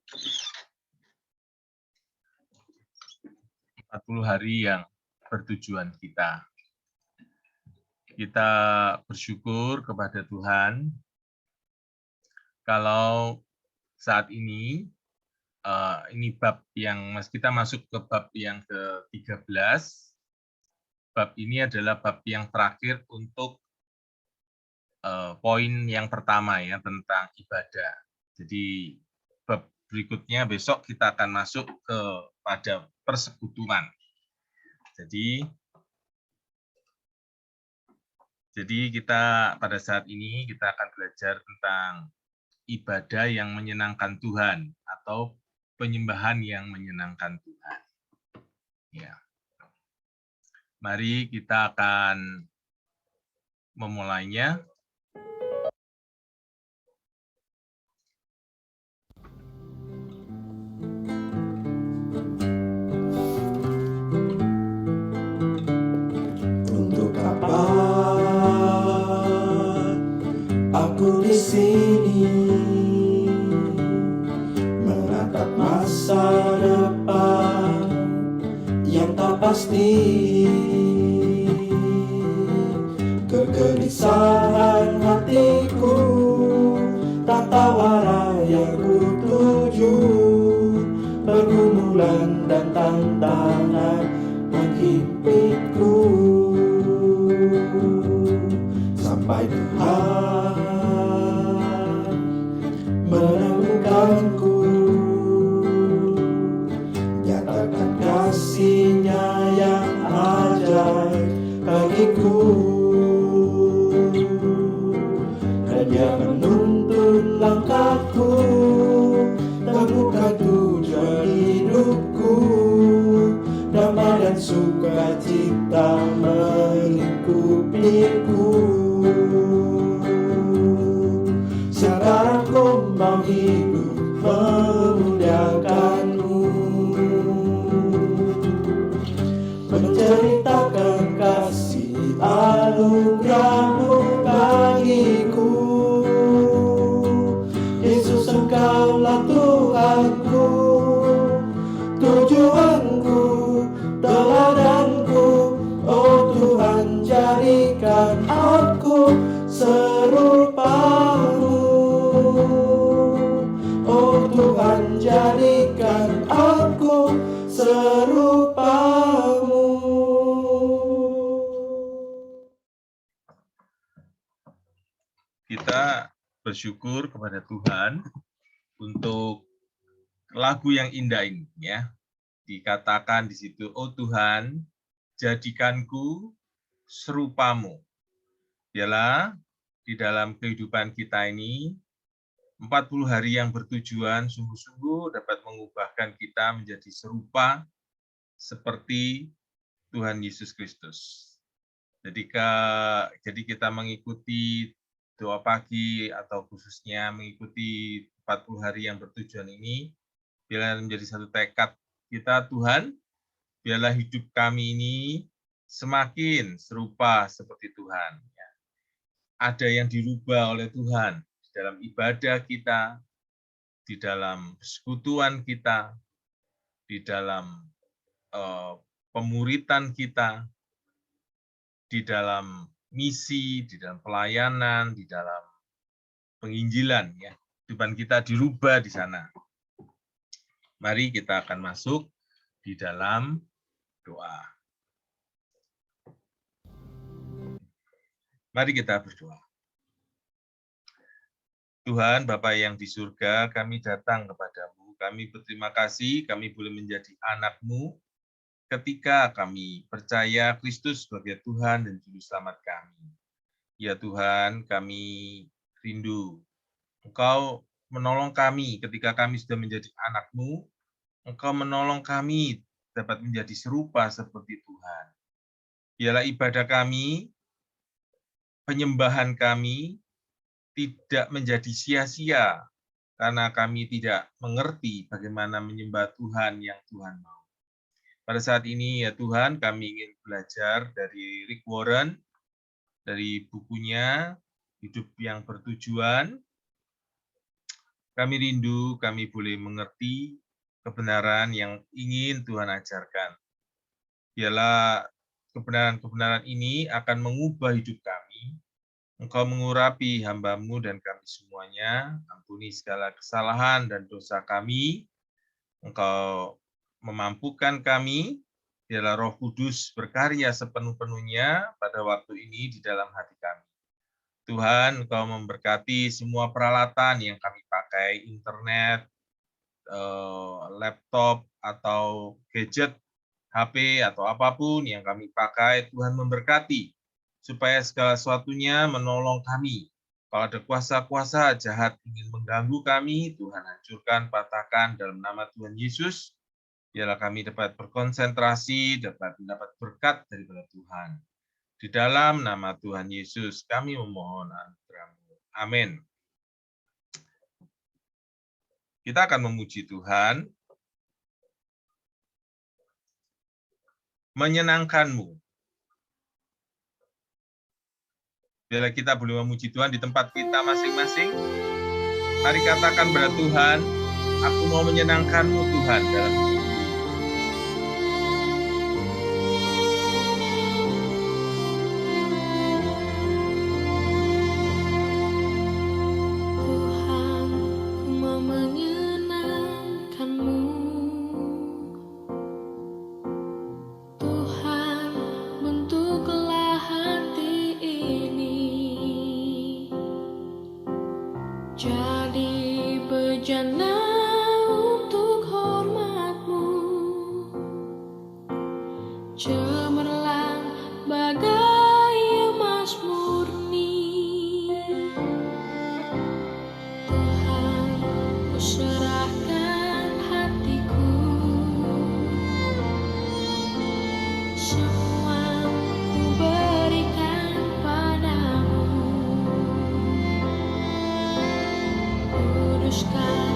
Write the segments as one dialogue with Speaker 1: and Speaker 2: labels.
Speaker 1: 40 hari yang bertujuan kita. Kita bersyukur kepada Tuhan kalau saat ini bab yang kita masuk ke bab yang ke-13. Bab ini adalah bab yang terakhir untuk poin yang pertama ya tentang ibadah. Jadi bab berikutnya besok kita akan masuk kepada persekutuan. Jadi kita pada saat ini kita akan belajar tentang ibadah yang menyenangkan Tuhan atau penyembahan yang menyenangkan Tuhan. Ya. Mari kita akan memulainya.
Speaker 2: Untuk apa aku di sini menatap masa depan yang tak pasti, kegelisahan hatiku tak tahu arah yang ku tuju, pergumulan dan tantangan menghimpiku, sampai Tuhan menemukanku, nyatakan kasih-Nya yang ajaib bagiku, dan Dia menuntun langkahku, temukan tujuan hidupku, damai dan sukacita melingkupiku. Sekarang ku mau hidup memuliakan-Mu, menceritakan kasih anugerah-Mu bagiku. Yesus, Engkaulah Tuhanku, tujuanku, teladanku. Oh Tuhan, jadikan aku serupa-Mu. Oh Tuhan, jadikan aku serupa-Mu.
Speaker 1: Kita bersyukur kepada Tuhan untuk lagu yang indah ini ya. Dikatakan di situ, oh Tuhan, jadikanku serupa-Mu. Biarlah di dalam kehidupan kita ini 40 hari yang bertujuan sungguh-sungguh dapat mengubahkan kita menjadi serupa seperti Tuhan Yesus Kristus. Jadi kita mengikuti doa pagi atau khususnya mengikuti 40 hari yang bertujuan ini, biarlah menjadi satu tekad kita, Tuhan, biarlah hidup kami ini semakin serupa seperti Tuhan. Ada yang dirubah oleh Tuhan di dalam ibadah kita, di dalam persekutuan kita, di dalam pemuritan kita, di dalam misi, di dalam pelayanan, di dalam penginjilan. Ya. Kehidupan kita dirubah di sana. Mari kita akan masuk di dalam doa. Mari kita berdoa. Tuhan, Bapa yang di surga, kami datang kepadamu. Kami berterima kasih, kami boleh menjadi anak-Mu ketika kami percaya Kristus sebagai Tuhan dan Juru Selamat kami. Ya Tuhan, kami rindu Engkau menolong kami ketika kami sudah menjadi anak-Mu. Engkau menolong kami dapat menjadi serupa seperti Tuhan. Biarlah ibadah kami, penyembahan kami, tidak menjadi sia-sia karena kami tidak mengerti bagaimana menyembah Tuhan yang Tuhan mau. Pada saat ini ya Tuhan, kami ingin belajar dari Rick Warren, dari bukunya Hidup yang Bertujuan. Kami rindu kami boleh mengerti kebenaran yang ingin Tuhan ajarkan. Biarlah kebenaran-kebenaran ini akan mengubah hidup kami. Engkau mengurapi hamba-Mu dan kami semuanya. Ampuni segala kesalahan dan dosa kami. Engkau memampukan kami. Biarlah Roh Kudus berkarya sepenuh-penuhnya pada waktu ini di dalam hati kami. Tuhan, Engkau memberkati semua peralatan yang kami pakai, internet, laptop, atau gadget, HP, atau apapun yang kami pakai. Tuhan memberkati, supaya segala sesuatunya menolong kami. Kalau ada kuasa-kuasa jahat ingin mengganggu kami, Tuhan hancurkan, patahkan dalam nama Tuhan Yesus. Biarlah kami dapat berkonsentrasi, dapat mendapat berkat daripada Tuhan. Di dalam nama Tuhan Yesus, kami memohon anugerah-Mu. Amin. Kita akan memuji Tuhan. Menyenangkan-Mu. Biarlah kita boleh memuji Tuhan di tempat kita masing-masing. Mari katakan kepada Tuhan, aku mau menyenangkan-Mu Tuhan dalam hidup.
Speaker 3: Tuhan, ku mau menyenangkan-Mu. Tuhan, bentuklah hati ini jadi bejana untuk hormat-Mu, cemerlang bagai emas murni. Tuhan, ku serahkan hatiku, semua ku berikan padamu. Kuduskan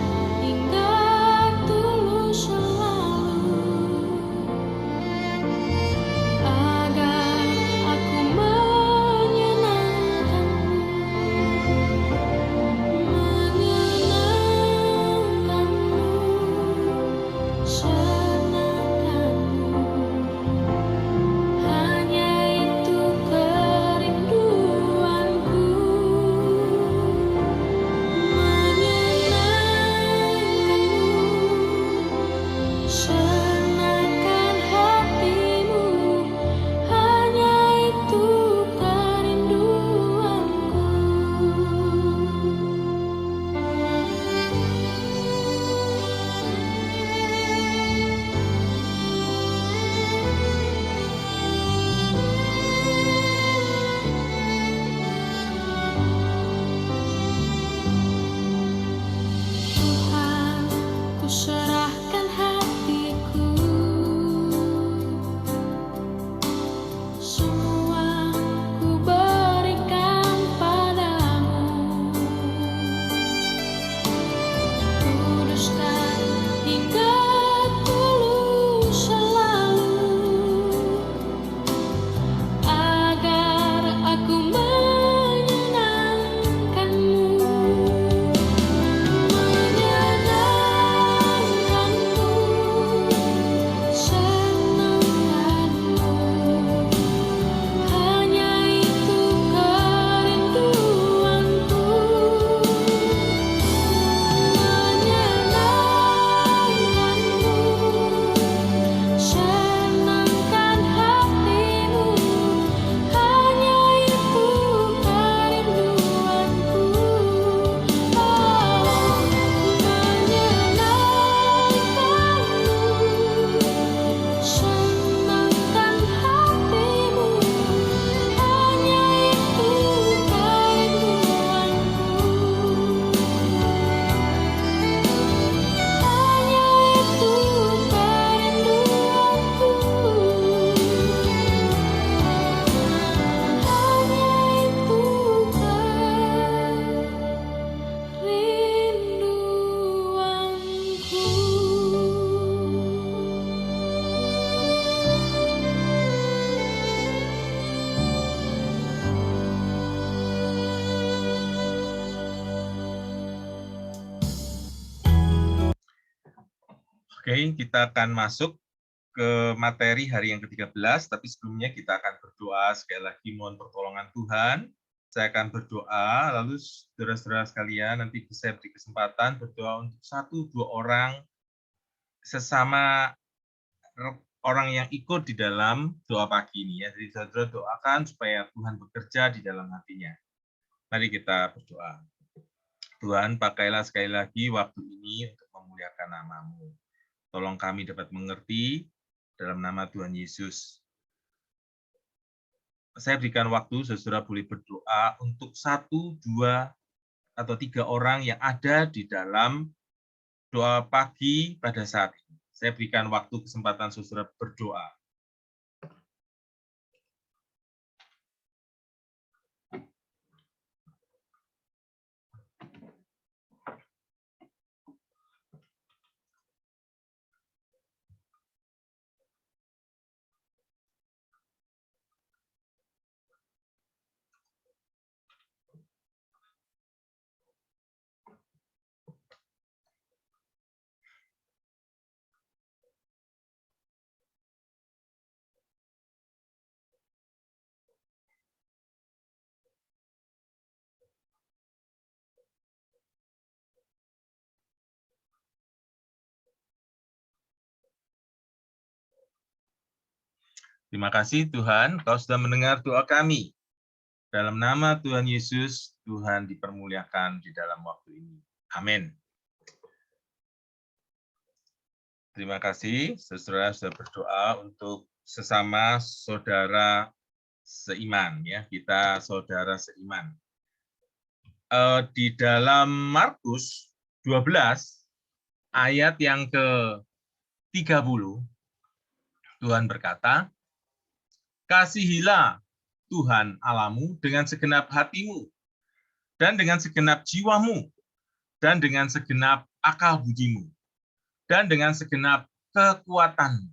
Speaker 1: Oke, kita akan masuk ke materi hari yang ke-13, tapi sebelumnya kita akan berdoa. Sekali lagi mohon pertolongan Tuhan. Saya akan berdoa, lalu saudara-saudara sekalian nanti bisa beri kesempatan berdoa untuk 1-2 orang sesama orang yang ikut di dalam doa pagi ini ya. Jadi saudara doakan supaya Tuhan bekerja di dalam hatinya. Mari kita berdoa. Tuhan, pakailah sekali lagi waktu ini untuk memuliakan nama-Mu. Tolong kami dapat mengerti dalam nama Tuhan Yesus. Saya berikan waktu, saudara boleh berdoa untuk 1, 2, atau 3 orang yang ada di dalam doa pagi pada saat ini. Saya berikan waktu kesempatan saudara berdoa. Terima kasih Tuhan, Kau sudah mendengar doa kami. Dalam nama Tuhan Yesus, Tuhan dipermuliakan di dalam waktu ini. Amin. Terima kasih, saudara sudah berdoa untuk sesama saudara seiman, ya, kita saudara seiman. Di dalam Markus 12 ayat yang ke-30, Tuhan berkata, kasihilah Tuhan Allahmu dengan segenap hatimu, dan dengan segenap jiwamu, dan dengan segenap akal budimu, dan dengan segenap kekuatanmu.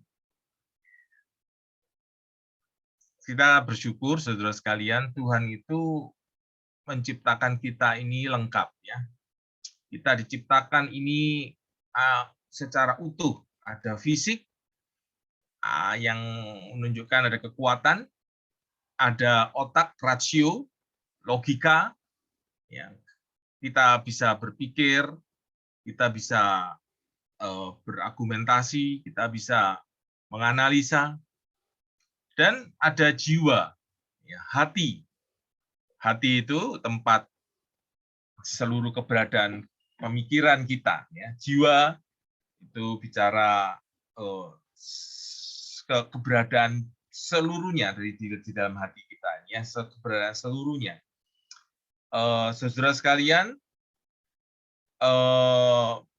Speaker 1: Kita bersyukur, saudara sekalian, Tuhan itu menciptakan kita ini lengkap, ya. Kita diciptakan ini secara utuh, ada fisik yang menunjukkan ada kekuatan, ada otak, rasio, logika, ya. Kita bisa berpikir, kita bisa berargumentasi, kita bisa menganalisa, dan ada jiwa, ya, hati. Hati itu tempat seluruh keberadaan pemikiran kita, ya. Jiwa itu bicara keberadaan seluruhnya di dalam hati kita, ya, keberadaan seluruhnya. Saudara sekalian,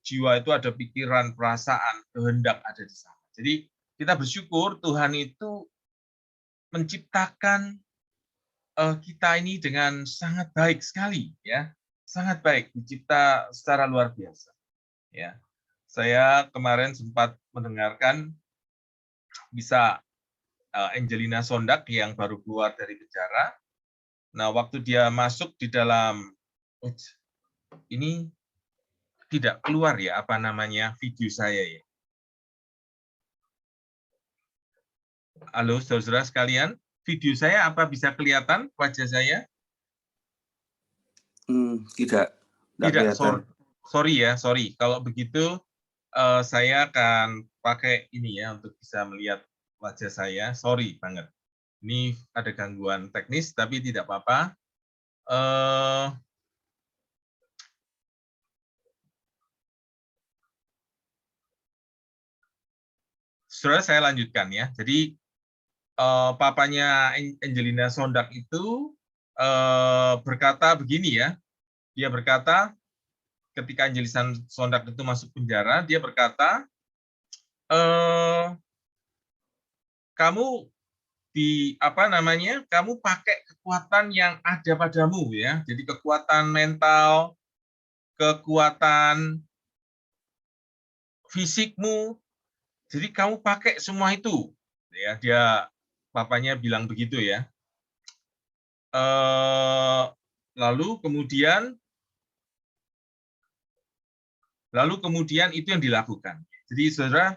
Speaker 1: jiwa itu ada pikiran, perasaan, kehendak ada di sana. Jadi kita bersyukur Tuhan itu menciptakan kita ini dengan sangat baik sekali, ya, sangat baik, dicipta secara luar biasa, ya. Saya kemarin sempat mendengarkan bisa Angelina Sondak yang baru keluar dari penjara. Nah, waktu dia masuk di dalam ini tidak keluar ya apa namanya video saya ya. Halo saudara sekalian, video saya apa bisa kelihatan wajah saya?
Speaker 4: Tidak
Speaker 1: sorry. Kalau begitu saya akan pakai ini ya untuk bisa melihat wajah saya. Sorry banget. Ini ada gangguan teknis tapi tidak apa-apa. Saudara, saya lanjutkan ya. Jadi papanya Angelina Sondak itu berkata begini ya. Dia berkata ketika Angelina Sondak itu masuk penjara, dia berkata, kamu kamu pakai kekuatan yang ada padamu ya. Jadi kekuatan mental, kekuatan fisikmu. Jadi kamu pakai semua itu. Ya, papanya bilang begitu ya. Lalu kemudian itu yang dilakukan. Jadi saudara,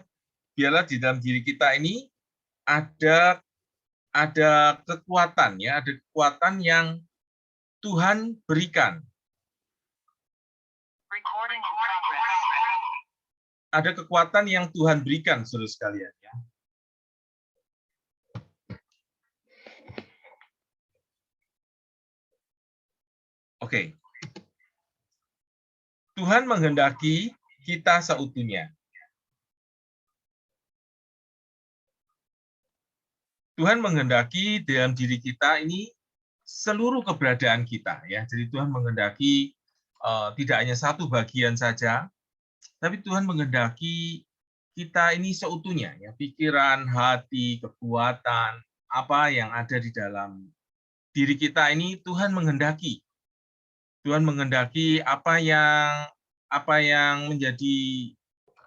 Speaker 1: biarlah di dalam diri kita ini ada kekuatan ya, ada kekuatan yang Tuhan berikan. Ada kekuatan yang Tuhan berikan, saudara sekalian ya. Oke. Tuhan menghendaki kita seutuhnya. Tuhan menghendaki dalam diri kita ini seluruh keberadaan kita ya. Jadi Tuhan menghendaki tidak hanya satu bagian saja, tapi Tuhan menghendaki kita ini seutuhnya ya, pikiran, hati, kekuatan, apa yang ada di dalam diri kita ini Tuhan menghendaki. Tuhan menghendaki apa yang menjadi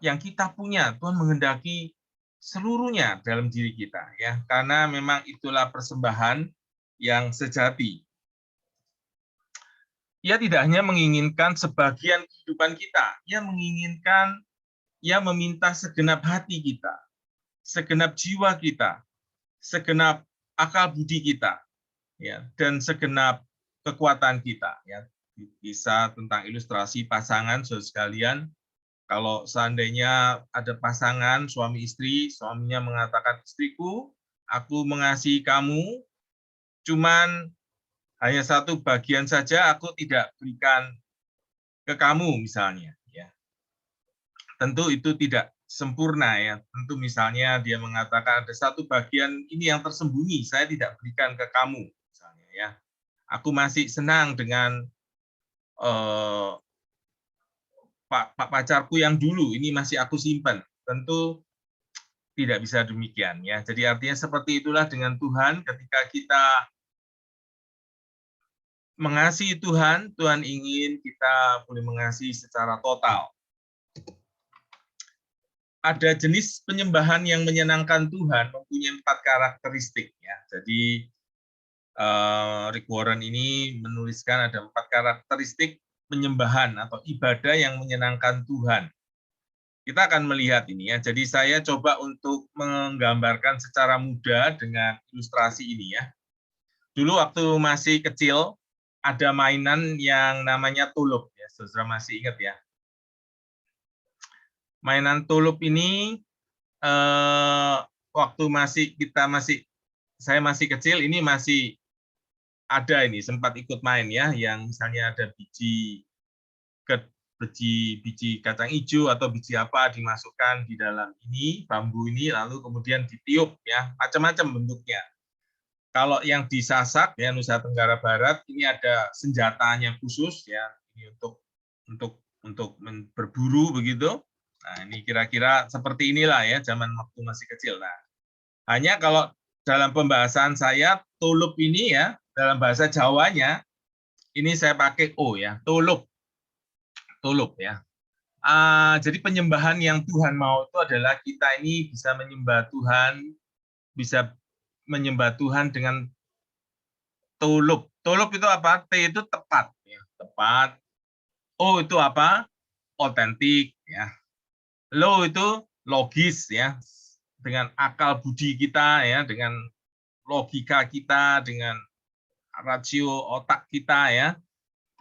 Speaker 1: yang kita punya, Tuhan menghendaki seluruhnya dalam diri kita ya, karena memang itulah persembahan yang sejati. Ia tidak hanya menginginkan sebagian kehidupan kita, ia menginginkan, ia meminta segenap hati kita, segenap jiwa kita, segenap akal budi kita, ya, dan segenap kekuatan kita. Ya. Bisa tentang ilustrasi pasangan, saudara sekalian. Kalau seandainya ada pasangan suami istri, suaminya mengatakan, istriku, aku mengasihi kamu, cuman hanya satu bagian saja aku tidak berikan ke kamu misalnya. Ya. Tentu itu tidak sempurna ya. Tentu misalnya dia mengatakan ada satu bagian ini yang tersembunyi, saya tidak berikan ke kamu misalnya ya. Aku masih senang dengan Pak pacarku yang dulu, ini masih aku simpan. Tentu tidak bisa demikian ya. Jadi artinya seperti itulah dengan Tuhan, ketika kita mengasihi Tuhan, Tuhan ingin kita boleh mengasihi secara total. Ada jenis penyembahan yang menyenangkan Tuhan mempunyai 4 karakteristik ya. Jadi Rick Warren ini menuliskan ada 4 karakteristik penyembahan atau ibadah yang menyenangkan Tuhan. Kita akan melihat ini ya. Jadi saya coba untuk menggambarkan secara mudah dengan ilustrasi ini ya. Dulu waktu masih kecil ada mainan yang namanya tulup ya. Saudara masih ingat ya? Mainan tulup ini waktu saya masih kecil ini masih ada ini, sempat ikut main ya, yang misalnya ada biji kacang hijau atau biji apa dimasukkan di dalam ini, bambu ini, lalu kemudian ditiup ya, macam-macam bentuknya. Kalau yang disasak ya Nusa Tenggara Barat ini ada senjatanya khusus ya, ini untuk berburu begitu. Nah, ini kira-kira seperti inilah ya zaman waktu masih kecil. Nah, hanya kalau dalam pembahasan saya tulup ini ya, dalam bahasa Jawanya, ini saya pakai O ya, tulup ya. Jadi penyembahan yang Tuhan mau itu adalah kita ini bisa menyembah Tuhan, bisa menyembah Tuhan dengan tulup. Tulup itu apa? T itu tepat, ya, tepat. O itu apa? Otentik, ya. Lo itu logis, ya, dengan akal budi kita, ya, dengan logika kita, dengan rasio otak kita ya.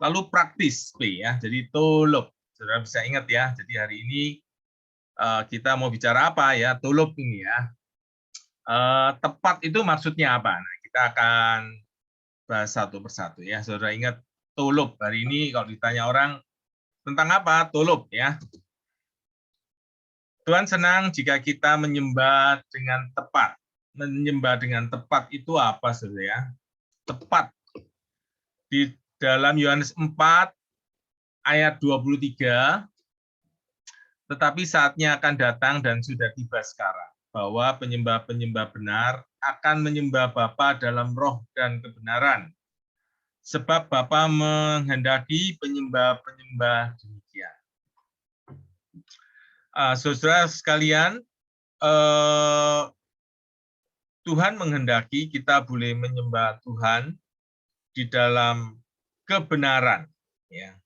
Speaker 1: Lalu praktis P ya. Jadi tulup. Saudara bisa ingat ya. Jadi hari ini kita mau bicara apa ya? Tulup ini ya. Tepat itu maksudnya apa? Nah, kita akan bahas satu persatu ya. Saudara ingat tulup. Hari ini kalau ditanya orang tentang apa? Tulup ya. Tuhan senang jika kita menyembah dengan tepat. Menyembah dengan tepat itu apa saudara ya? Tepat. Di dalam Yohanes 4 ayat 23, tetapi saatnya akan datang dan sudah tiba sekarang, bahwa penyembah-penyembah benar akan menyembah Bapa dalam roh dan kebenaran. Sebab Bapa menghendaki penyembah-penyembah demikian. Saudara sekalian, Tuhan menghendaki kita boleh menyembah Tuhan di dalam kebenaran, ya.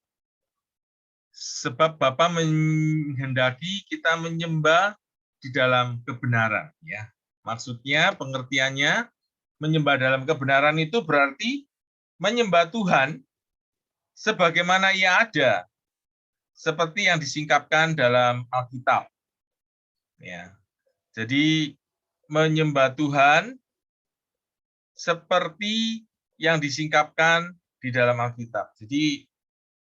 Speaker 1: Sebab Bapa menghendaki kita menyembah di dalam kebenaran, ya. Maksudnya, pengertiannya, menyembah dalam kebenaran itu berarti menyembah Tuhan sebagaimana Ia ada, seperti yang disingkapkan dalam Alkitab. Ya. Jadi menyembah Tuhan seperti yang disingkapkan di dalam Alkitab. Jadi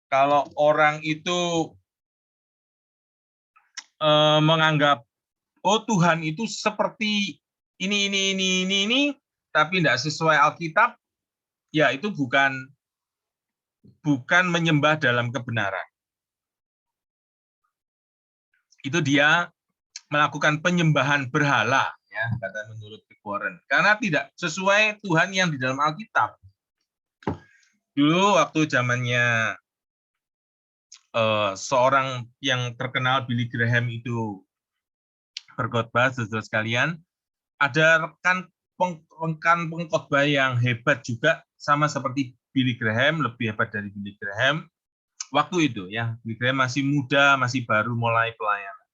Speaker 1: kalau orang itu menganggap oh Tuhan itu seperti ini, tapi tidak sesuai Alkitab, ya itu bukan menyembah dalam kebenaran. Itu dia melakukan penyembahan berhala, ya, kata menurut Warren, karena tidak sesuai Tuhan yang di dalam Alkitab. Dulu waktu zamannya seorang yang terkenal Billy Graham itu berkhotbah, saudara sekalian, ada rekan pengkhotbah yang hebat juga, sama seperti Billy Graham, lebih hebat dari Billy Graham waktu itu, ya. Billy Graham masih muda, masih baru mulai pelayanan.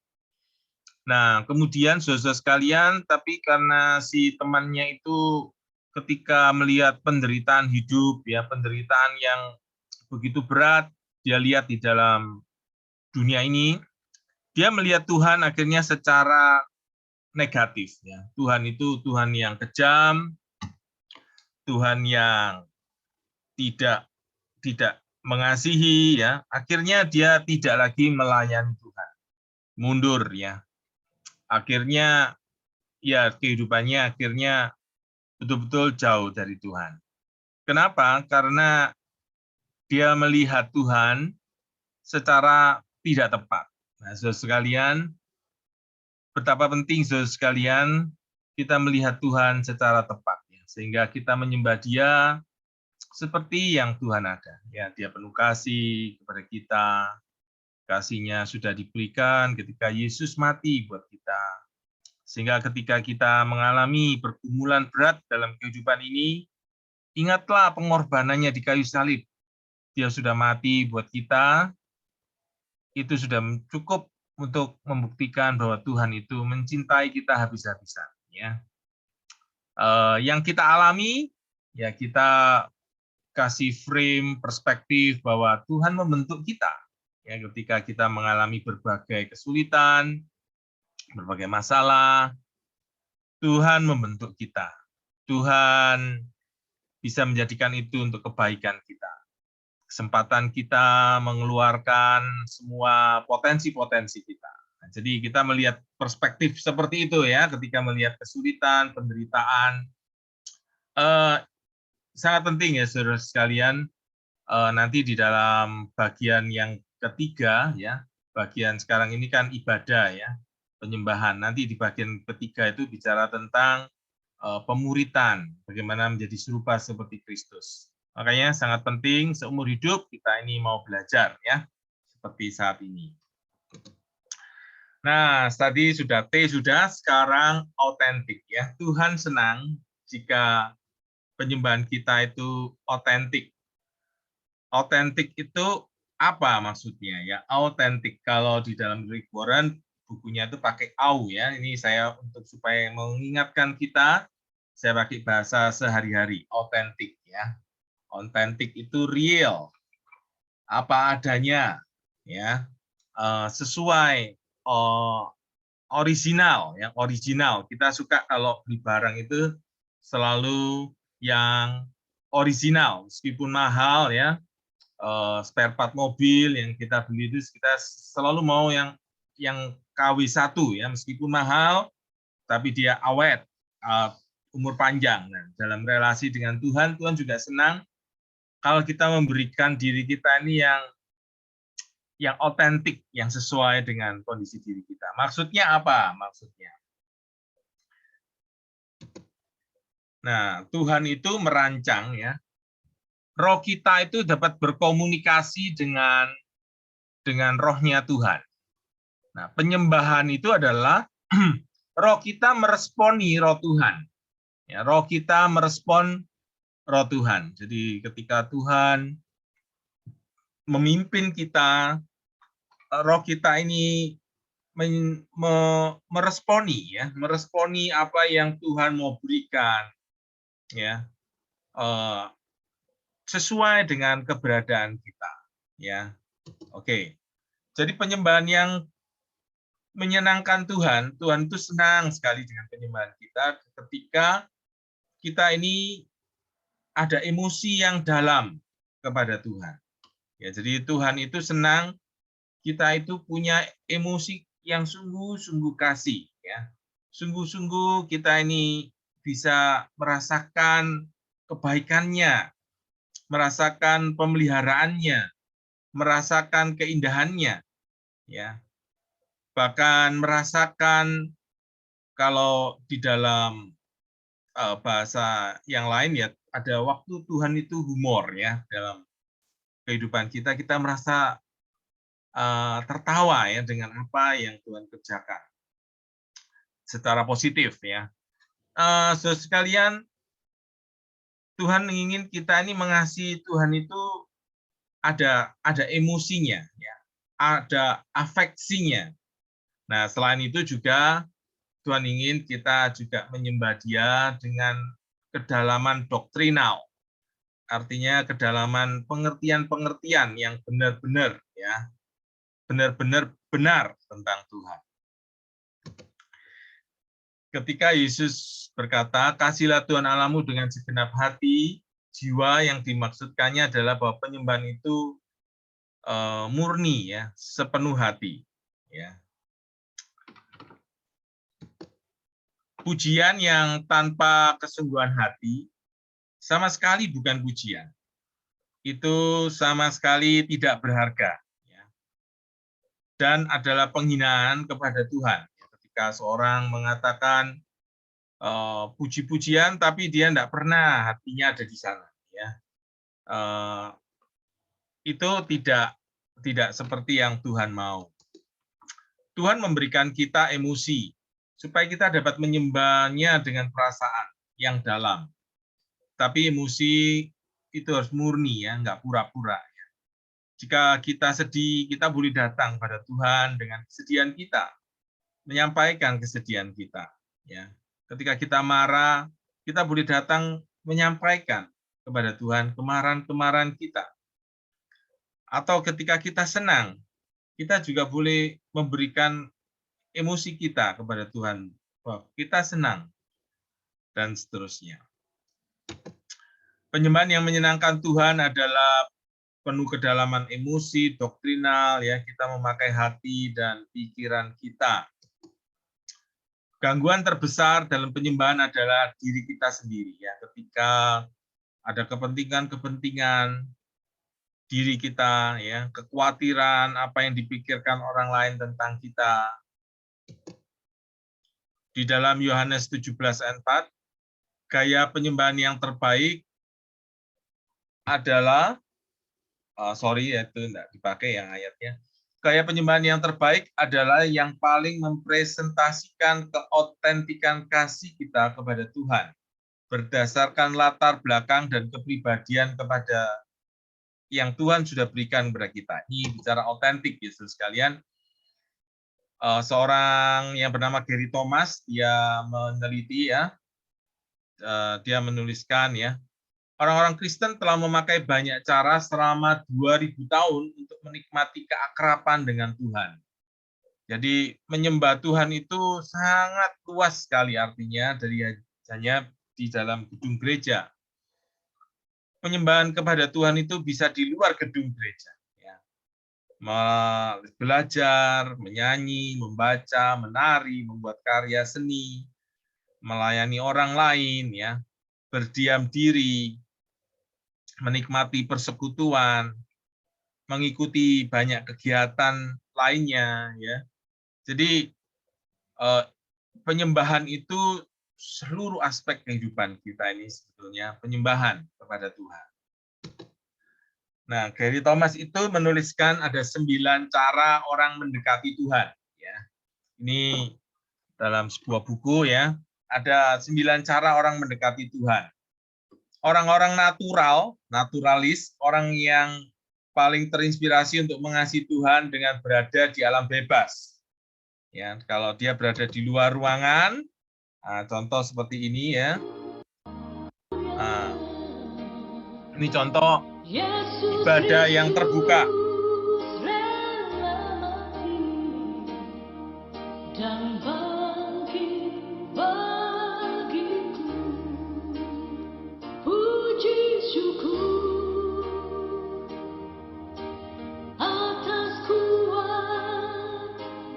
Speaker 1: Nah, kemudian saudara sekalian, tapi karena si temannya itu ketika melihat penderitaan hidup, ya, penderitaan yang begitu berat dia lihat di dalam dunia ini, dia melihat Tuhan akhirnya secara negatif, ya. Tuhan itu Tuhan yang kejam, Tuhan yang tidak mengasihi, ya. Akhirnya dia tidak lagi melayani Tuhan, mundur, ya. Akhirnya ya kehidupannya akhirnya betul-betul jauh dari Tuhan. Kenapa? Karena dia melihat Tuhan secara tidak tepat. Nah, saudara sekalian, betapa penting saudara sekalian kita melihat Tuhan secara tepat, ya, sehingga kita menyembah Dia seperti yang Tuhan ada. Ya, Dia penuh kasih kepada kita. Kasih-Nya sudah diberikan ketika Yesus mati buat kita. Sehingga ketika kita mengalami pergumulan berat dalam kehidupan ini, ingatlah pengorbanannya di kayu salib. Dia sudah mati buat kita, itu sudah cukup untuk membuktikan bahwa Tuhan itu mencintai kita habis-habisan. Ya. Yang kita alami, ya kita kasih frame, perspektif bahwa Tuhan membentuk kita. Ya, ketika kita mengalami berbagai kesulitan, berbagai masalah, Tuhan membentuk kita. Tuhan bisa menjadikan itu untuk kebaikan kita. Kesempatan kita mengeluarkan semua potensi-potensi kita. Nah, jadi kita melihat perspektif seperti itu, ya, ketika melihat kesulitan, penderitaan. Sangat penting, ya, saudara sekalian, nanti di dalam bagian yang ketiga, ya, bagian sekarang ini kan ibadah, ya, penyembahan. Nanti di bagian ketiga itu bicara tentang pemuritan, bagaimana menjadi serupa seperti Kristus. Makanya sangat penting seumur hidup kita ini mau belajar, ya, seperti saat ini. Nah, tadi sudah T sudah, sekarang autentik, ya. Tuhan senang jika penyembahan kita itu autentik. Autentik itu apa maksudnya, ya? Autentik kalau di dalam Rick Warren bukunya itu pakai au, ya. Ini saya untuk supaya mengingatkan kita, saya pakai bahasa sehari-hari, autentik, ya. Autentik itu real, apa adanya, ya, sesuai, original, ya, original. Kita suka kalau beli barang itu selalu yang original, meskipun mahal, ya. Spare part mobil yang kita beli itu kita selalu mau yang KW1, ya, meskipun mahal tapi dia awet, umur panjang. Nah, dalam relasi dengan Tuhan, Tuhan juga senang kalau kita memberikan diri kita ini yang otentik, yang sesuai dengan kondisi diri kita. Maksudnya apa? Maksudnya, nah, Tuhan itu merancang, ya, roh kita itu dapat berkomunikasi dengan rohnya Tuhan. Nah, penyembahan itu adalah roh kita meresponi roh Tuhan. Ya, roh kita merespon roh Tuhan. Jadi ketika Tuhan memimpin kita, roh kita ini meresponi apa yang Tuhan mau berikan, ya, sesuai dengan keberadaan kita, ya. Oke. Jadi penyembahan yang menyenangkan Tuhan, Tuhan itu senang sekali dengan penyembahan kita ketika kita ini ada emosi yang dalam kepada Tuhan. Ya, jadi Tuhan itu senang kita itu punya emosi yang sungguh-sungguh kasih, ya. Sungguh-sungguh kita ini bisa merasakan kebaikannya, merasakan pemeliharaannya, merasakan keindahannya, ya. Bahkan merasakan kalau di dalam bahasa yang lain ya ada waktu Tuhan itu humor ya dalam kehidupan kita, kita merasa tertawa ya dengan apa yang Tuhan kerjakan secara positif ya. Saudara sekalian, Tuhan ingin kita ini mengasihi Tuhan itu ada emosinya ya, ada afeksinya. Nah, selain itu juga Tuhan ingin kita juga menyembah Dia dengan kedalaman doktrinal. Artinya kedalaman pengertian-pengertian yang benar-benar ya, benar-benar benar tentang Tuhan. Ketika Yesus berkata, "Kasihilah Tuhan Allahmu dengan segenap hati, jiwa," yang dimaksudkannya adalah bahwa penyembahan itu murni ya, sepenuh hati ya. Pujian yang tanpa kesungguhan hati sama sekali bukan pujian. Itu sama sekali tidak berharga. Ya. Dan adalah penghinaan kepada Tuhan. Ketika seorang mengatakan puji-pujian, tapi dia tidak pernah hatinya ada di sana. Ya. Itu tidak seperti yang Tuhan mau. Tuhan memberikan kita emosi, supaya kita dapat menyembahnya dengan perasaan yang dalam. Tapi emosi itu harus murni ya, nggak pura-pura. Jika kita sedih, kita boleh datang pada Tuhan dengan kesedihan kita, menyampaikan kesedihan kita. Ya, ketika kita marah, kita boleh datang menyampaikan kepada Tuhan kemarahan-kemarahan kita. Atau ketika kita senang, kita juga boleh memberikan emosi kita kepada Tuhan, bahwa kita senang, dan seterusnya. Penyembahan yang menyenangkan Tuhan adalah penuh kedalaman emosi, doktrinal, ya kita memakai hati dan pikiran kita. Gangguan terbesar dalam penyembahan adalah diri kita sendiri, ya ketika ada kepentingan-kepentingan diri kita, ya kekhawatiran apa yang dipikirkan orang lain tentang kita. Di dalam Yohanes 17 ayat 4, gaya penyembahan yang terbaik adalah, itu tidak dipakai yang ayatnya. Gaya penyembahan yang terbaik adalah yang paling mempresentasikan keautentikan kasih kita kepada Tuhan, berdasarkan latar belakang dan kepribadian kepada yang Tuhan sudah berikan kepada kita. Ini bicara autentik, ya sekalian. Seorang yang bernama Gary Thomas, dia meneliti ya, dia menuliskan ya, orang-orang Kristen telah memakai banyak cara selama 2000 tahun untuk menikmati keakraban dengan Tuhan. Jadi menyembah Tuhan itu sangat luas sekali artinya dari hanya di dalam gedung gereja. Penyembahan kepada Tuhan itu bisa di luar gedung gereja. Belajar, menyanyi, membaca, menari, membuat karya seni, melayani orang lain, ya, berdiam diri, menikmati persekutuan, mengikuti banyak kegiatan lainnya, ya. Jadi penyembahan itu seluruh aspek kehidupan kita ini sebetulnya penyembahan kepada Tuhan. Nah, Gary Thomas itu menuliskan ada 9 cara orang mendekati Tuhan. Ya. Ini dalam sebuah buku ya, ada 9 cara orang mendekati Tuhan. Orang-orang naturalis, orang yang paling terinspirasi untuk mengasihi Tuhan dengan berada di alam bebas. Ya, kalau dia berada di luar ruangan, contoh seperti ini ya. Ini contoh ibadah yang terbuka.
Speaker 3: Dan bangkit bagiku, puji syukur atas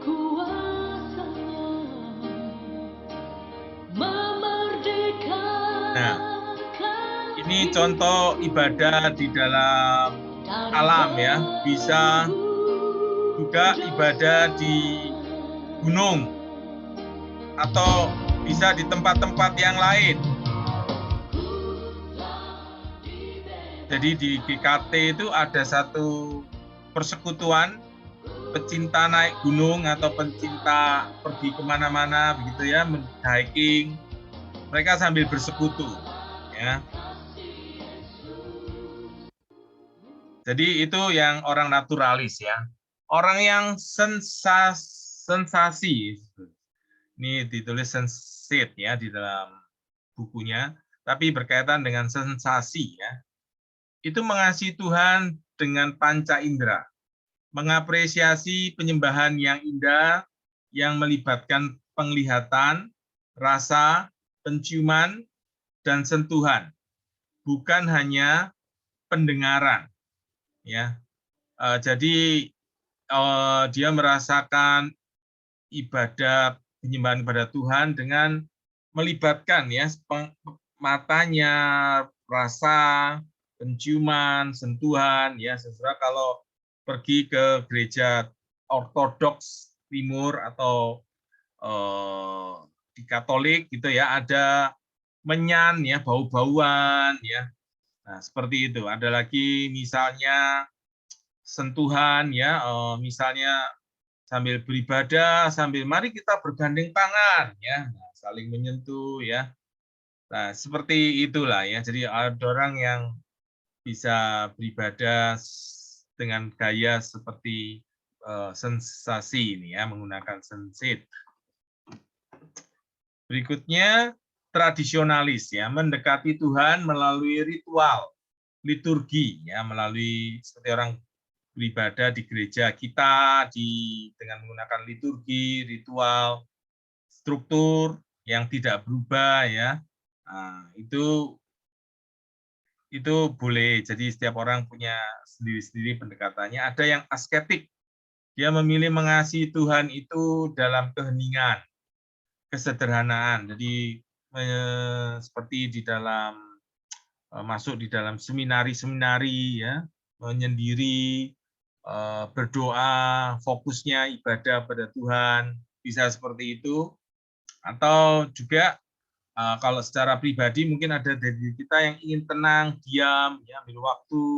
Speaker 3: kuasa-Nya memerdekakan.
Speaker 1: Nah, ini contoh ibadah di dalam alam ya, bisa juga ibadah di gunung atau bisa di tempat-tempat yang lain. Jadi di GKT itu ada satu persekutuan pecinta naik gunung atau pecinta pergi kemana-mana begitu ya, hiking. Mereka sambil bersekutu ya. Jadi itu yang orang naturalis ya. Orang yang sensasi, ini ditulis sensit ya di dalam bukunya, tapi berkaitan dengan sensasi ya. Itu mengasihi Tuhan dengan panca indera, mengapresiasi penyembahan yang indah yang melibatkan penglihatan, rasa, penciuman, dan sentuhan, bukan hanya pendengaran. Ya, jadi dia merasakan ibadah penyembahan kepada Tuhan dengan melibatkan ya matanya, rasa, penciuman, sentuhan ya. Saudara kalau pergi ke gereja ortodoks timur atau di Katolik gitu ya, ada menyan ya, bau-bauan ya. Nah, seperti itu. Ada lagi misalnya sentuhan ya, misalnya sambil beribadah, sambil mari kita bergandeng tangan ya, nah, saling menyentuh ya. Nah, seperti itulah ya. Jadi ada orang yang bisa beribadah dengan gaya seperti sensasi ini ya, menggunakan sensit. Berikutnya tradisionalis ya, mendekati Tuhan melalui ritual, liturgi ya, melalui seperti orang beribadah di gereja kita dengan menggunakan liturgi, ritual, struktur yang tidak berubah ya. Nah, itu boleh. Jadi setiap orang punya sendiri-sendiri pendekatannya. Ada yang asketik. Dia memilih mengasihi Tuhan itu dalam keheningan, kesederhanaan. Jadi seperti di dalam masuk di dalam seminari-seminari ya, menyendiri, berdoa, fokusnya ibadah pada Tuhan, bisa seperti itu. Atau juga kalau secara pribadi mungkin ada dari kita yang ingin tenang, diam, ya, ambil waktu,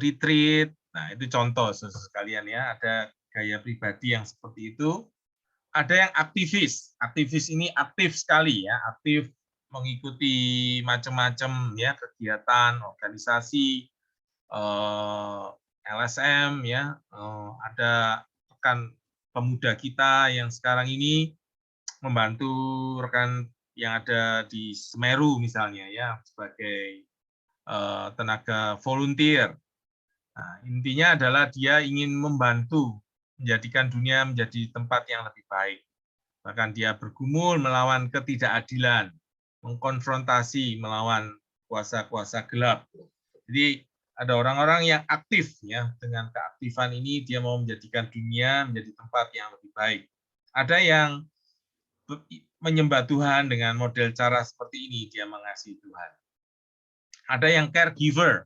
Speaker 1: retreat. Nah, itu contoh sekalian ya, ada gaya pribadi yang seperti itu. Ada yang aktivis. Aktivis ini aktif sekali ya, aktif mengikuti macam-macam ya kegiatan organisasi, LSM ya, ada rekan pemuda kita yang sekarang ini membantu rekan yang ada di Semeru misalnya ya sebagai tenaga volunteer. Nah, intinya adalah dia ingin membantu menjadikan dunia menjadi tempat yang lebih baik. Bahkan dia bergumul melawan ketidakadilan, mengkonfrontasi melawan kuasa-kuasa gelap. Jadi ada orang-orang yang aktif ya, dengan keaktifan ini dia mau menjadikan dunia menjadi tempat yang lebih baik. Ada yang menyembah Tuhan dengan model cara seperti ini, dia mengasihi Tuhan. Ada yang caregiver,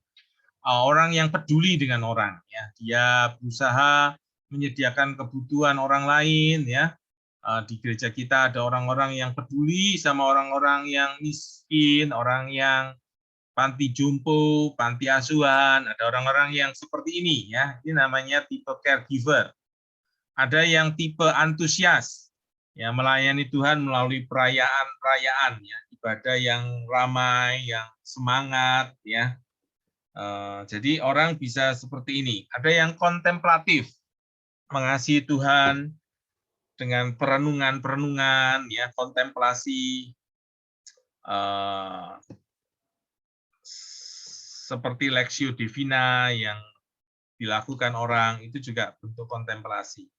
Speaker 1: orang yang peduli dengan orang ya, dia berusaha menyediakan kebutuhan orang lain ya. Di gereja kita ada orang-orang yang peduli sama orang-orang yang miskin, orang yang panti jompo, panti asuhan, ada orang-orang yang seperti ini ya. Ini namanya tipe caregiver. Ada yang tipe antusias, ya, melayani Tuhan melalui perayaan-perayaan ya, ibadah yang ramai, yang semangat ya. Jadi orang bisa seperti ini. Ada yang kontemplatif, mengasihi Tuhan dengan perenungan-perenungan, ya, kontemplasi, seperti Lectio Divina yang dilakukan orang, itu juga bentuk kontemplasi.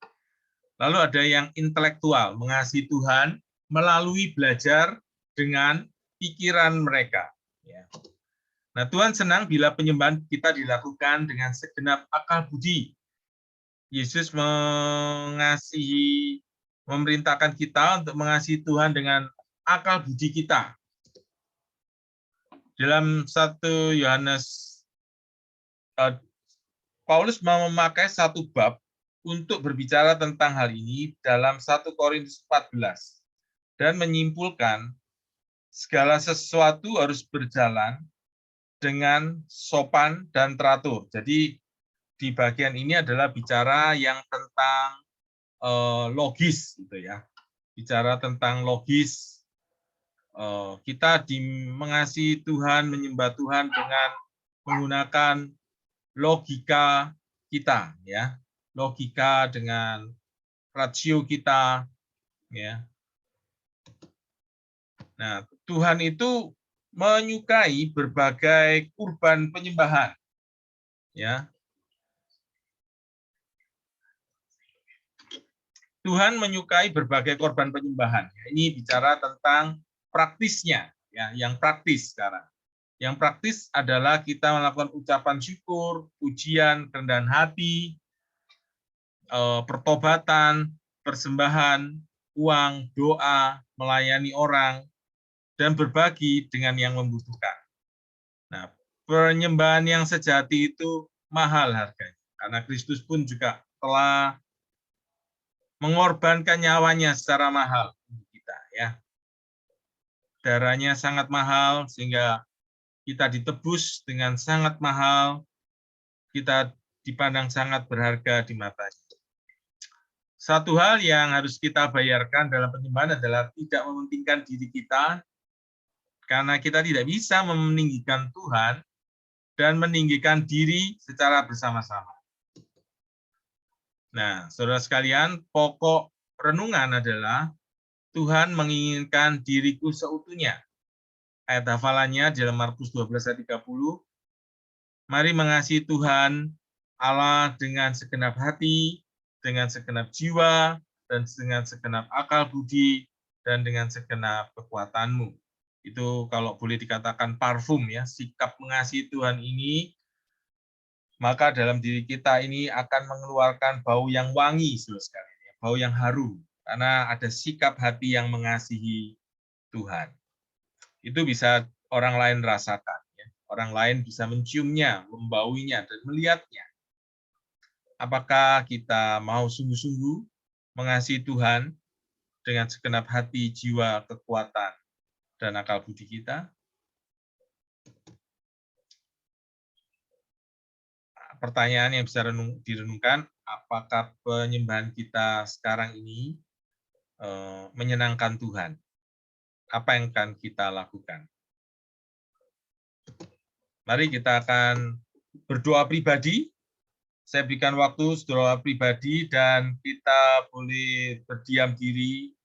Speaker 1: Lalu ada yang intelektual, mengasihi Tuhan melalui belajar dengan pikiran mereka. Ya. Nah, Tuhan senang bila penyembahan kita dilakukan dengan segenap akal budi. Yesus memerintahkan kita untuk mengasihi Tuhan dengan akal budi kita. Dalam 1 Yohanes, Paulus mau memakai satu bab untuk berbicara tentang hal ini dalam 1 Korintus 14 dan menyimpulkan segala sesuatu harus berjalan dengan sopan dan teratur. Jadi di bagian ini adalah bicara yang tentang logis, gitu ya. Bicara tentang logis. Kita mengasihi Tuhan, menyembah Tuhan dengan menggunakan logika kita, ya. Logika dengan rasio kita, ya. Nah, Tuhan itu menyukai berbagai kurban penyembahan, ya. Tuhan menyukai berbagai korban penyembahan. Ini bicara tentang praktisnya, ya, yang praktis sekarang. Yang praktis adalah kita melakukan ucapan syukur, pujian, kerendahan hati, pertobatan, persembahan, uang, doa, melayani orang, dan berbagi dengan yang membutuhkan. Nah, penyembahan yang sejati itu mahal harganya, karena Kristus pun juga telah mengorbankan nyawanya secara mahal untuk kita, ya. Darahnya sangat mahal sehingga kita ditebus dengan sangat mahal, kita dipandang sangat berharga di matanya. Satu hal yang harus kita bayarkan dalam penyembahan adalah tidak mementingkan diri kita, karena kita tidak bisa meninggikan Tuhan dan meninggikan diri secara bersama-sama. Nah, saudara sekalian, pokok renungan adalah Tuhan menginginkan diriku seutuhnya. Ayat hafalannya dalam Markus 12 ayat 30. Mari mengasihi Tuhan Allah dengan segenap hati, dengan segenap jiwa, dan dengan segenap akal budi, dan dengan segenap kekuatanmu. Itu kalau boleh dikatakan parfum, ya, sikap mengasihi Tuhan ini, maka dalam diri kita ini akan mengeluarkan bau yang wangi, saudara sekalian, bau yang harum, karena ada sikap hati yang mengasihi Tuhan. Itu bisa orang lain rasakan, ya. Orang lain bisa menciumnya, membauinya, dan melihatnya. Apakah kita mau sungguh-sungguh mengasihi Tuhan dengan segenap hati, jiwa, kekuatan, dan akal budi kita? Pertanyaan yang bisa direnungkan, apakah penyembahan kita sekarang ini menyenangkan Tuhan? Apa yang akan kita lakukan? Mari kita akan berdoa pribadi. Saya berikan waktu doa pribadi dan kita boleh berdiam diri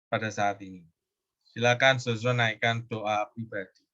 Speaker 1: pada saat ini. Silakan saudara naikkan doa pribadi.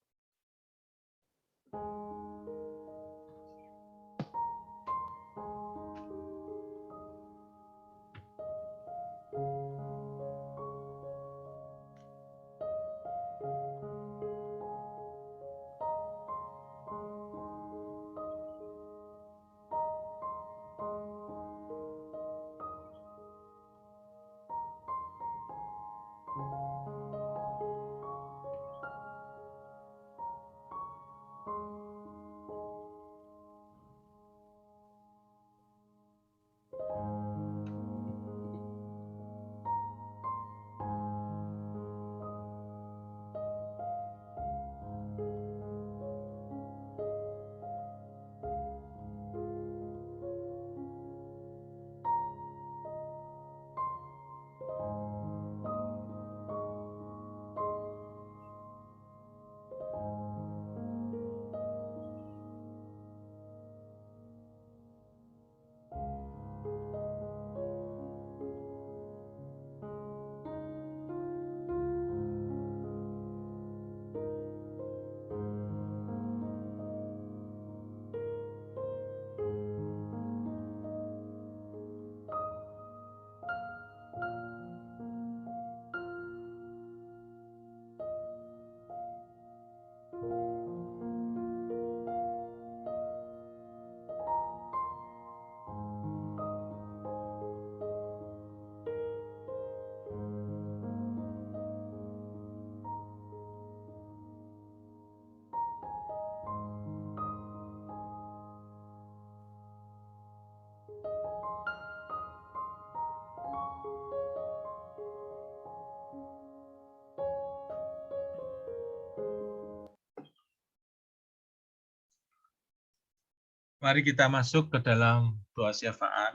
Speaker 1: Mari kita masuk ke dalam doa syafaat.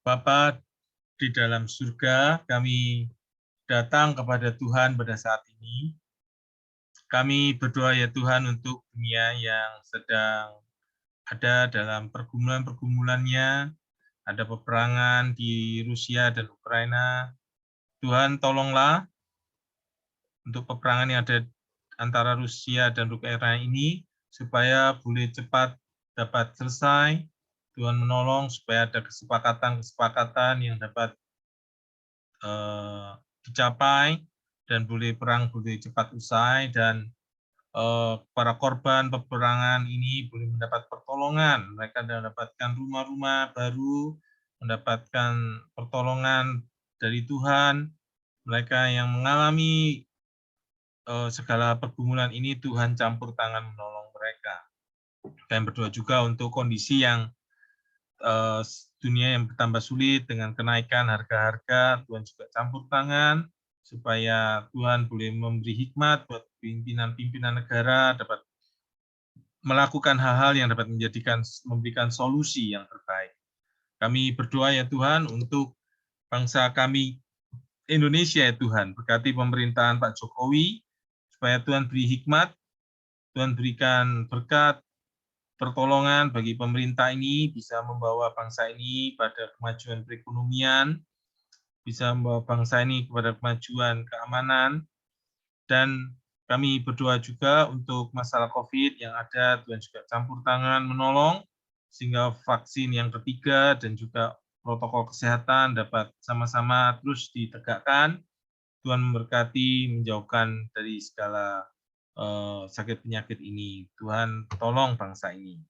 Speaker 1: Bapa di dalam surga, kami datang kepada Tuhan pada saat ini. Kami berdoa ya Tuhan untuk dunia yang sedang ada dalam pergumulan-pergumulannya, ada peperangan di Rusia dan Ukraina. Tuhan tolonglah untuk peperangan yang ada antara Rusia dan Ukraina ini, supaya boleh cepat dapat selesai. Tuhan menolong supaya ada kesepakatan-kesepakatan yang dapat dicapai, dan perang boleh cepat usai, dan para korban peperangan ini boleh mendapat pertolongan. Mereka mendapatkan rumah-rumah baru, mendapatkan pertolongan dari Tuhan. Mereka yang mengalami segala pergumulan ini, Tuhan campur tangan menolong mereka. Dan berdoa juga untuk kondisi yang dunia yang bertambah sulit dengan kenaikan harga-harga, Tuhan juga campur tangan supaya Tuhan boleh memberi hikmat buat pimpinan-pimpinan negara dapat melakukan hal-hal yang dapat memberikan solusi yang terbaik. Kami berdoa ya Tuhan untuk bangsa kami Indonesia ya Tuhan, berkati pemerintahan Pak Jokowi, supaya Tuhan beri hikmat, Tuhan berikan berkat, pertolongan bagi pemerintah ini, bisa membawa bangsa ini pada kemajuan perekonomian, bisa membawa bangsa ini kepada kemajuan keamanan, dan kami berdoa juga untuk masalah COVID yang ada, Tuhan juga campur tangan menolong, sehingga vaksin yang ketiga dan juga protokol kesehatan dapat sama-sama terus ditegakkan. Tuhan memberkati, menjauhkan dari segala sakit penyakit ini. Tuhan tolong bangsa ini.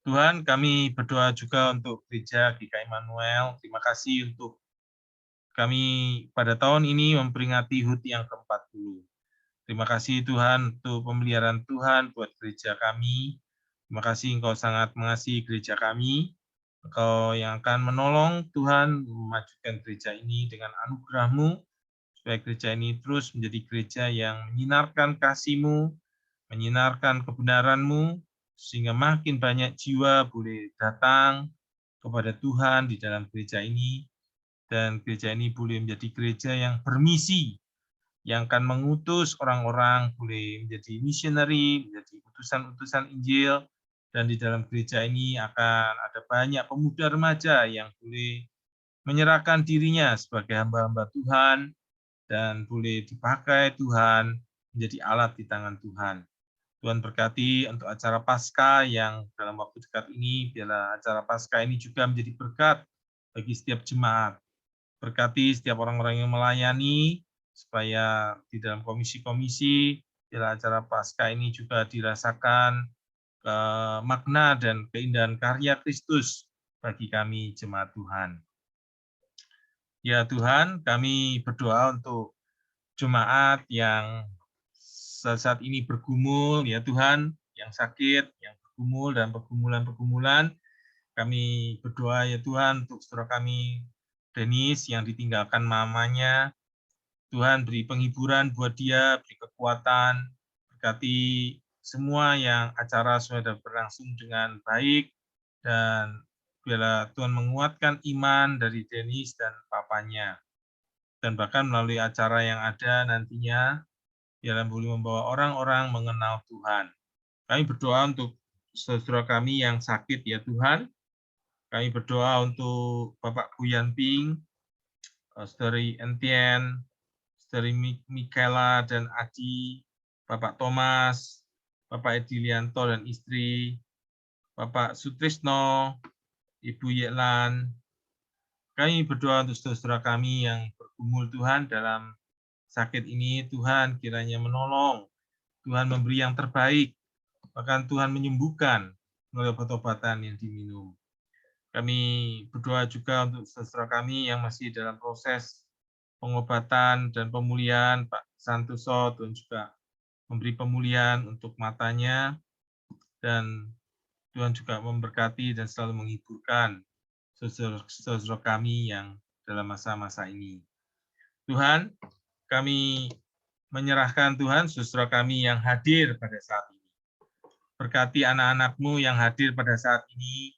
Speaker 1: Tuhan, kami berdoa juga untuk gereja GKI Immanuel. Terima kasih untuk kami pada tahun ini memperingati HUT yang ke-40. Terima kasih Tuhan untuk pemeliharaan Tuhan buat gereja kami. Terima kasih Engkau sangat mengasihi gereja kami. Engkau yang akan menolong Tuhan memajukan gereja ini dengan anugerah-Mu, supaya gereja ini terus menjadi gereja yang menyinarkan kasih-Mu, menyinarkan kebenaran-Mu, sehingga makin banyak jiwa boleh datang kepada Tuhan di dalam gereja ini, dan gereja ini boleh menjadi gereja yang bermisi, yang akan mengutus orang-orang boleh menjadi misioneri, menjadi utusan-utusan Injil, dan di dalam gereja ini akan ada banyak pemuda remaja yang boleh menyerahkan dirinya sebagai hamba-hamba Tuhan, dan boleh dipakai Tuhan menjadi alat di tangan Tuhan. Tuhan berkati untuk acara Paskah yang dalam waktu dekat ini, biarlah acara Paskah ini juga menjadi berkat bagi setiap jemaat. Berkati setiap orang-orang yang melayani, supaya di dalam komisi-komisi, biarlah acara Paskah ini juga dirasakan makna dan keindahan karya Kristus bagi kami jemaat Tuhan. Ya Tuhan, kami berdoa untuk jemaat yang saat ini bergumul, ya Tuhan, yang sakit, yang bergumul dan pergumulan-pergumulan. Kami berdoa ya Tuhan untuk saudara kami Denis yang ditinggalkan mamanya. Tuhan beri penghiburan buat dia, beri kekuatan, berkati semua yang acara sudah berlangsung dengan baik, dan biarlah Tuhan menguatkan iman dari Denis dan papanya. Dan bahkan melalui acara yang ada nantinya, biarlah boleh membawa orang-orang mengenal Tuhan. Kami berdoa untuk saudara kami yang sakit ya Tuhan. Kami berdoa untuk Bapak Buyan Ping, Saudari Entien, Saudari Michaela dan Adi, Bapak Thomas, Bapak Edilianto dan istri, Bapak Sutrisno, Ibu Yeklan. Kami berdoa untuk saudara kami yang bergumul Tuhan dalam sakit ini. Tuhan kiranya menolong, Tuhan memberi yang terbaik, bahkan Tuhan menyembuhkan melalui obat-obatan yang diminum. Kami berdoa juga untuk saudara kami yang masih dalam proses pengobatan dan pemulihan, Pak Santoso, Tuhan juga memberi pemulihan untuk matanya, dan Tuhan juga memberkati dan selalu menghiburkan saudara kami yang dalam masa-masa ini. Tuhan, kami menyerahkan Tuhan saudara kami yang hadir pada saat ini. Berkati anak-anak-Mu yang hadir pada saat ini.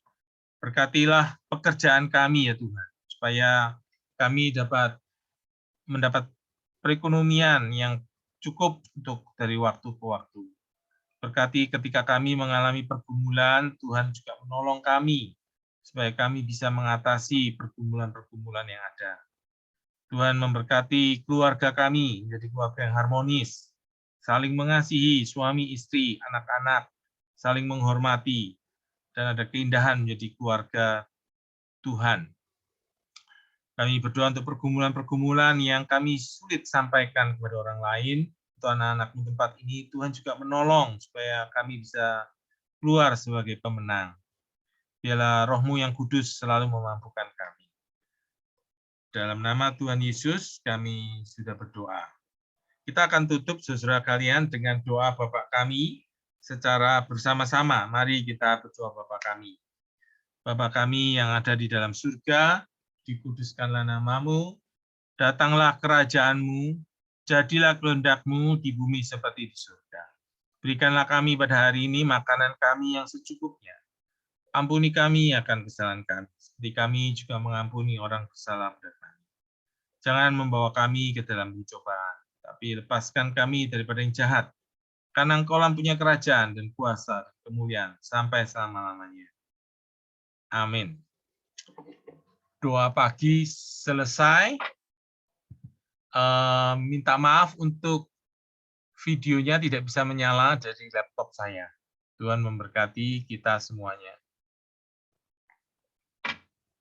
Speaker 1: Berkatilah pekerjaan kami ya Tuhan, supaya kami dapat mendapat perekonomian yang cukup untuk dari waktu ke waktu. Berkati ketika kami mengalami pergumulan, Tuhan juga menolong kami, supaya kami bisa mengatasi pergumulan-pergumulan yang ada. Tuhan memberkati keluarga kami menjadi keluarga yang harmonis, saling mengasihi suami, istri, anak-anak, saling menghormati, dan ada keindahan menjadi keluarga Tuhan. Kami berdoa untuk pergumulan-pergumulan yang kami sulit sampaikan kepada orang lain, untuk anak-anak di tempat ini, Tuhan juga menolong supaya kami bisa keluar sebagai pemenang. Biarlah Roh-Mu yang kudus selalu memampukan kami. Dalam nama Tuhan Yesus, kami sudah berdoa. Kita akan tutup saudara kalian dengan doa Bapa kami secara bersama-sama. Mari kita berdoa Bapa kami. Bapa kami yang ada di dalam surga, dikuduskanlah nama-Mu, datanglah kerajaan-Mu, jadilah kehendak-Mu di bumi seperti di surga. Berikanlah kami pada hari ini makanan kami yang secukupnya. Ampuni kami akan kesalahan kami, seperti kami juga mengampuni orang bersalah pada kami. Jangan membawa kami ke dalam pencobaan, tapi lepaskan kami daripada yang jahat. Karena Engkau-lah punya kerajaan dan kuasa dan kemuliaan sampai selama-lamanya. Amin. Doa pagi selesai. Minta maaf untuk videonya tidak bisa menyala dari laptop saya. Tuhan memberkati kita semuanya.